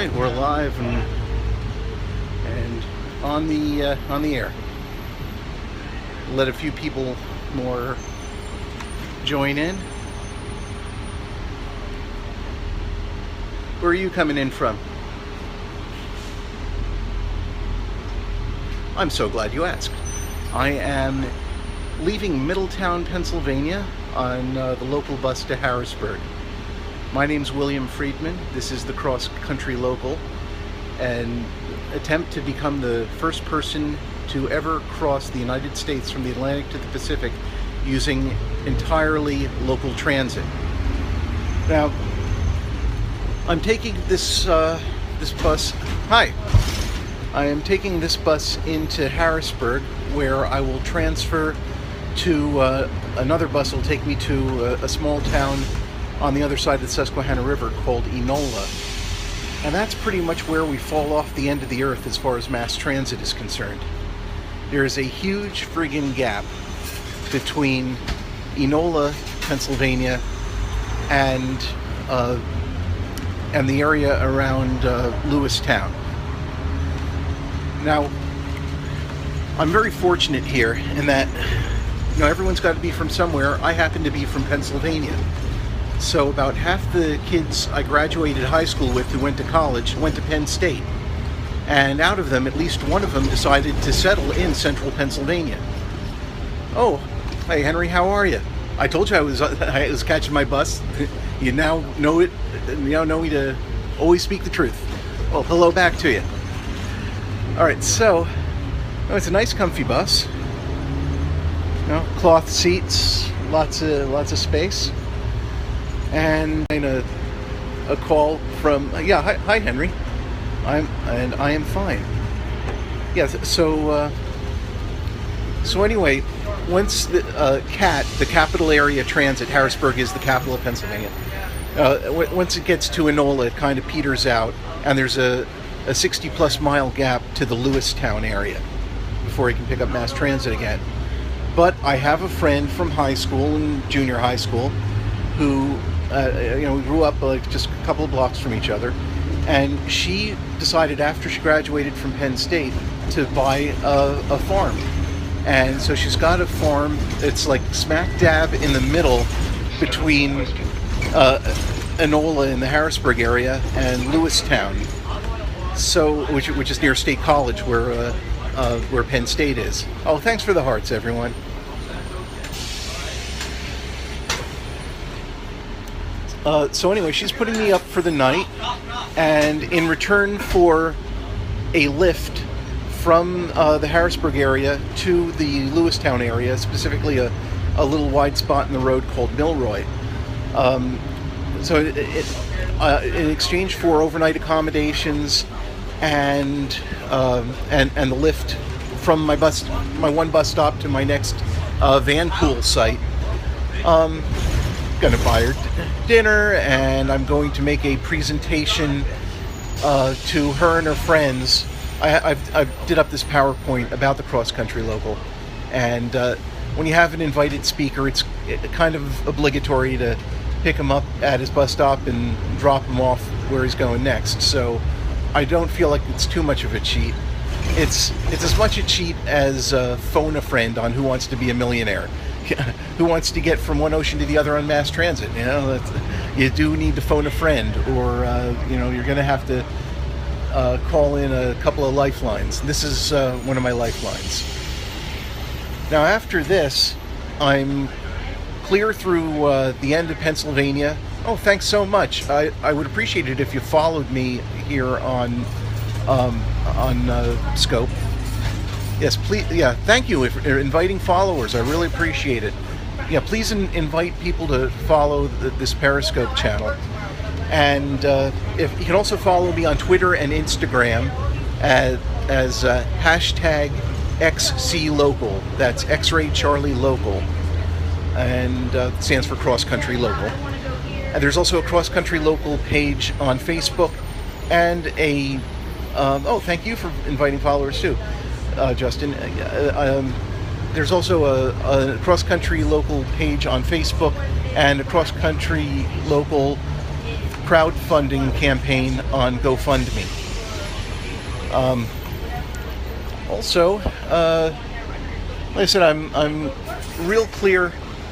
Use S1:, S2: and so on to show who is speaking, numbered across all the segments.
S1: right, we're live and on the air. Let a few people more join in. Where are you coming in from? I'm so glad you asked. I am leaving Middletown, Pennsylvania on the local bus to Harrisburg. My name's William Friedman. This is the Cross Country Local, an attempt to become the first person to ever cross the United States from the Atlantic to the Pacific using entirely local transit. Now, I'm taking this bus. Hi. I am taking this bus into Harrisburg, where I will transfer to another bus will take me to a small town on the other side of the Susquehanna River called Enola. And that's pretty much where we fall off the end of the earth as far as mass transit is concerned. There is a huge friggin' gap between Enola, Pennsylvania, and the area around Lewistown. Now, I'm very fortunate here in that, everyone's got to be from somewhere. I happen to be from Pennsylvania. So about half the kids I graduated high school with who went to college went to Penn State. And out of them, at least one of them decided to settle in central Pennsylvania. Oh, hey Henry, how are you? I told you I was catching my bus. You now know it. You now know me to always speak the truth. Well, hello back to you. All right, so it's a nice, comfy bus. Cloth seats, lots of space, and a call from hi Henry, I am fine. Yeah. So anyway, once the CAT, the Capital Area Transit, Harrisburg is the capital of Pennsylvania. Once it gets to Enola, it kind of peters out, and there's a 60-plus mile gap to the Lewistown area before you can pick up mass transit again. But I have a friend from high school and junior high school who, we grew up just a couple of blocks from each other, and she decided after she graduated from Penn State to buy a farm. And so she's got a farm that's like smack dab in the middle between Enola in the Harrisburg area and Lewistown. So, which is near State College, where Penn State is. Oh, thanks for the hearts, everyone. So anyway, she's putting me up for the night, and in return for a lift from the Harrisburg area to the Lewistown area, specifically a little wide spot in the road called Milroy. So in exchange for overnight accommodations and the lift from my one bus stop to my next van pool site, gonna buy her dinner, and I'm going to make a presentation to her and her friends. I've did up this PowerPoint about the Cross Country Local, and when you have an invited speaker, it's kind of obligatory to pick him up at his bus stop and drop him off where he's going next. So I don't feel like it's too much of a cheat. It's as much a cheat as phone a friend on Who Wants to Be a Millionaire. Who wants to get from one ocean to the other on mass transit? You do need to phone a friend, or you're going to have to call in a couple of lifelines. This is one of my lifelines. Now after this, I'm clear through the end of Pennsylvania. Oh, thanks so much. I would appreciate it if you followed me here on Scope. Yes, please. Yeah, thank you for inviting followers. I really appreciate it. Yeah, please invite people to follow this Periscope channel. And if you can also follow me on Twitter and Instagram as hashtag XCLocal. That's X-Ray Charlie Local, and it stands for Cross Country Local. And there's also a Cross Country Local page on Facebook, and a thank you for inviting followers too, Justin. There's also a Cross Country Local page on Facebook, and a Cross Country Local crowdfunding campaign on GoFundMe. Also, like I said, I'm real clear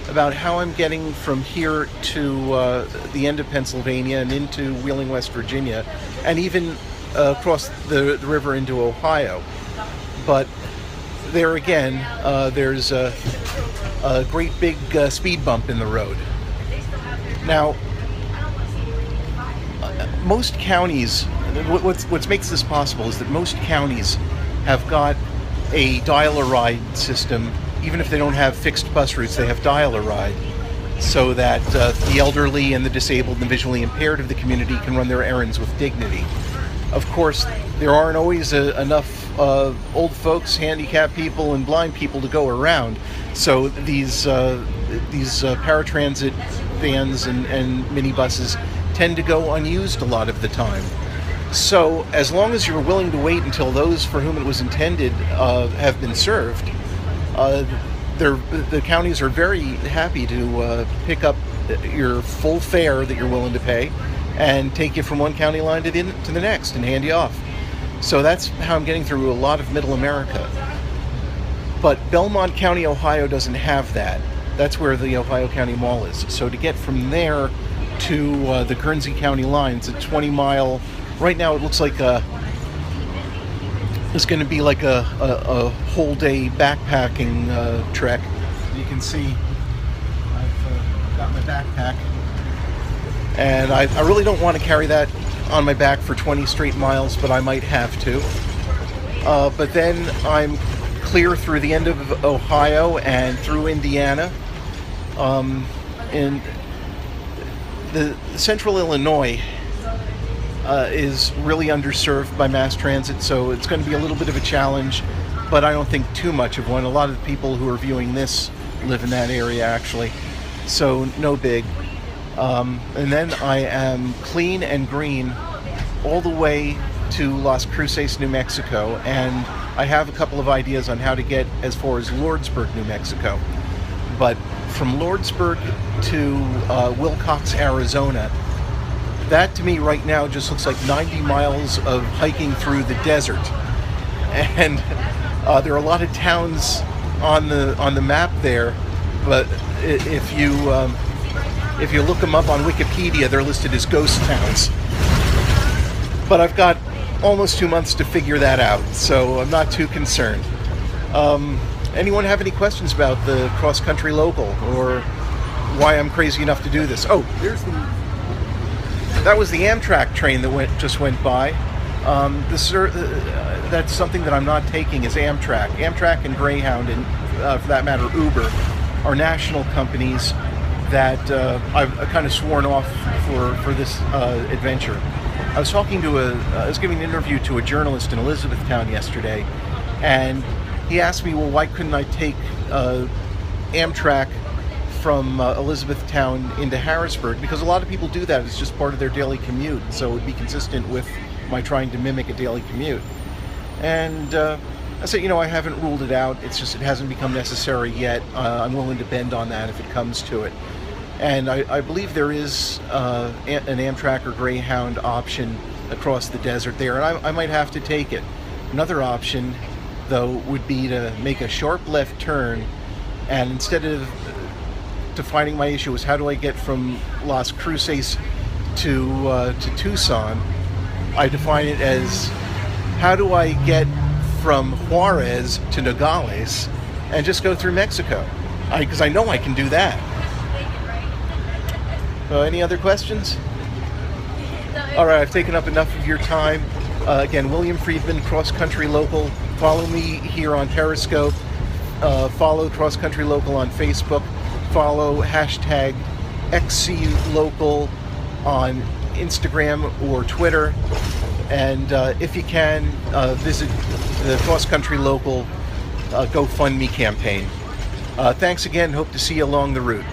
S1: about how I'm getting from here to the end of Pennsylvania and into Wheeling, West Virginia, and even across the river into Ohio. But there again, there's a great big speed bump in the road. Now, most counties, what makes this possible is that most counties have got a dial-a-ride system. Even if they don't have fixed bus routes, they have dial-a-ride, so that the elderly and the disabled and the visually impaired of the community can run their errands with dignity. Of course, there aren't always enough old folks, handicapped people, and blind people to go around, so these paratransit vans and minibuses tend to go unused a lot of the time. So as long as you're willing to wait until those for whom it was intended have been served, the counties are very happy to pick up your full fare that you're willing to pay and take you from one county line to the next and hand you off. So that's how I'm getting through a lot of Middle America. But Belmont County, Ohio doesn't have that. That's where the Ohio County Mall is. So to get from there to the Guernsey County line, it's a 20-mile. Right now, it looks like it's going to be like a whole day backpacking trek. You can see I've got my backpack, and I really don't want to carry that on my back for 20 straight miles, but I might have to. But then I'm clear through the end of Ohio and through Indiana. In the central Illinois is really underserved by mass transit, so it's going to be a little bit of a challenge, but I don't think too much of one. A lot of the people who are viewing this live in that area, actually, so no big. And then I am clean and green all the way to Las Cruces, New Mexico, and I have a couple of ideas on how to get as far as Lordsburg, New Mexico. But from Lordsburg to Wilcox, Arizona, that to me right now just looks like 90 miles of hiking through the desert. And there are a lot of towns on the map there, but if you look them up on Wikipedia, they're listed as ghost towns. But I've got almost 2 months to figure that out, so I'm not too concerned. Anyone have any questions about the cross-country local or why I'm crazy enough to do this? Oh, that was the Amtrak train that just went by. That's something that I'm not taking is Amtrak. Amtrak and Greyhound, and for that matter Uber, are national companies that I've kind of sworn off for this adventure. I was giving an interview to a journalist in Elizabethtown yesterday, and he asked me, well, why couldn't I take Amtrak from Elizabethtown into Harrisburg? Because a lot of people do that. It's just part of their daily commute, so it would be consistent with my trying to mimic a daily commute. And I said, I haven't ruled it out. It's just it hasn't become necessary yet. I'm willing to bend on that if it comes to it. And I believe there is an Amtrak or Greyhound option across the desert there, and I might have to take it. Another option, though, would be to make a sharp left turn, and instead of defining my issue as how do I get from Las Cruces to Tucson, I define it as how do I get from Juarez to Nogales and just go through Mexico, because I know I can do that. Any other questions? All right, I've taken up enough of your time. Again, William Friedman, Cross Country Local. Follow me here on Periscope. Follow Cross Country Local on Facebook. Follow hashtag XCLocal on Instagram or Twitter. And if you can, visit the Cross Country Local GoFundMe campaign. Thanks again. Hope to see you along the route.